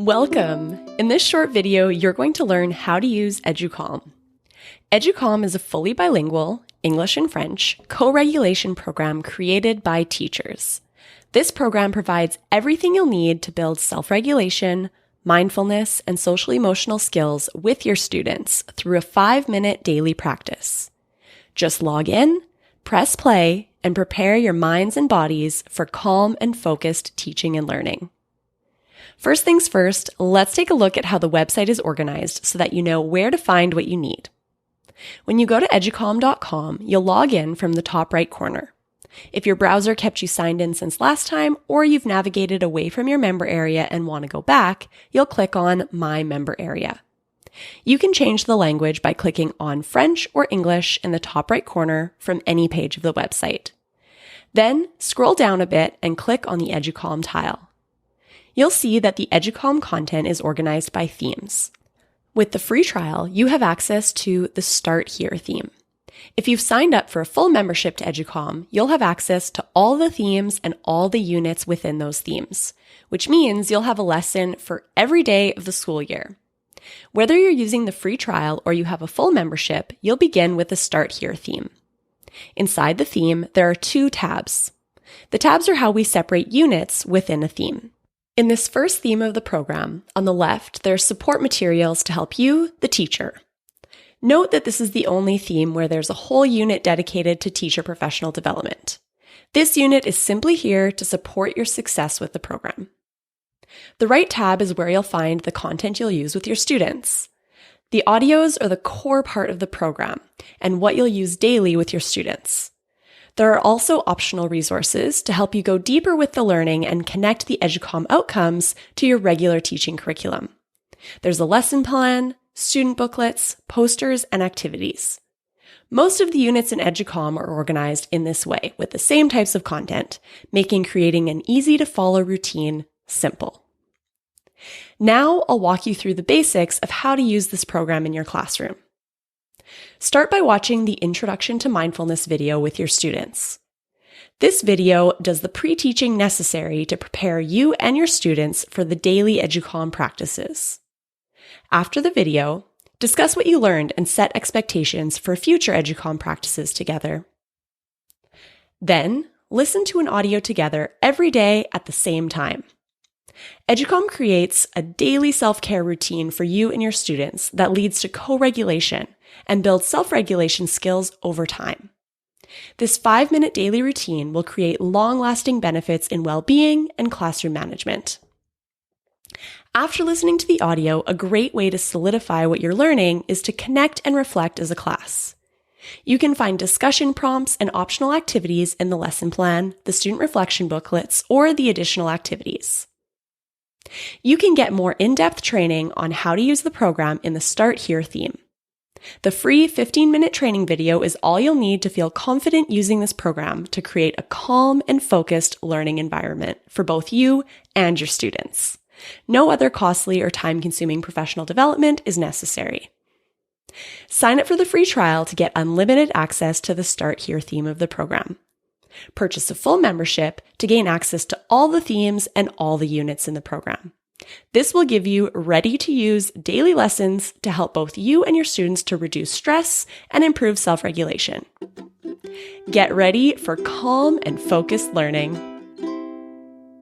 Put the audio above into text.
Welcome! In this short video, you're going to learn how to use Educalme. Educalme is a fully bilingual, English and French, co-regulation program created by teachers. This program provides everything you'll need to build self-regulation, mindfulness, and social-emotional skills with your students through a 5-minute daily practice. Just log in, press play, and prepare your minds and bodies for calm and focused teaching and learning. First things first, let's take a look at how the website is organized so that you know where to find what you need. When you go to educalme.com, you'll log in from the top right corner. If your browser kept you signed in since last time, or you've navigated away from your member area and want to go back, you'll click on My Member Area. You can change the language by clicking on French or English in the top right corner from any page of the website. Then scroll down a bit and click on the Educalme tile. You'll see that the Educalme content is organized by themes. With the free trial, you have access to the Start Here theme. If you've signed up for a full membership to Educalme, you'll have access to all the themes and all the units within those themes, which means you'll have a lesson for every day of the school year. Whether you're using the free trial or you have a full membership, you'll begin with the Start Here theme. Inside the theme, there are 2 tabs. The tabs are how we separate units within a theme. In this first theme of the program, on the left, there are support materials to help you, the teacher. Note that this is the only theme where there's a whole unit dedicated to teacher professional development. This unit is simply here to support your success with the program. The right tab is where you'll find the content you'll use with your students. The audios are the core part of the program and what you'll use daily with your students. There are also optional resources to help you go deeper with the learning and connect the Educalme outcomes to your regular teaching curriculum. There's a lesson plan, student booklets, posters, and activities. Most of the units in Educalme are organized in this way with the same types of content, making creating an easy-to-follow routine simple. Now I'll walk you through the basics of how to use this program in your classroom. Start by watching the Introduction to Mindfulness video with your students. This video does the pre-teaching necessary to prepare you and your students for the daily Educalme practices. After the video, discuss what you learned and set expectations for future Educalme practices together. Then, listen to an audio together every day at the same time. Educalme creates a daily self-care routine for you and your students that leads to co-regulation and builds self-regulation skills over time. This 5-minute daily routine will create long-lasting benefits in well-being and classroom management. After listening to the audio, a great way to solidify what you're learning is to connect and reflect as a class. You can find discussion prompts and optional activities in the lesson plan, the student reflection booklets, or the additional activities. You can get more in-depth training on how to use the program in the Start Here theme. The free 15-minute training video is all you'll need to feel confident using this program to create a calm and focused learning environment for both you and your students. No other costly or time-consuming professional development is necessary. Sign up for the free trial to get unlimited access to the Start Here theme of the program. Purchase a full membership to gain access to all the themes and all the units in the program. This will give you ready-to-use daily lessons to help both you and your students to reduce stress and improve self-regulation. Get ready for calm and focused learning.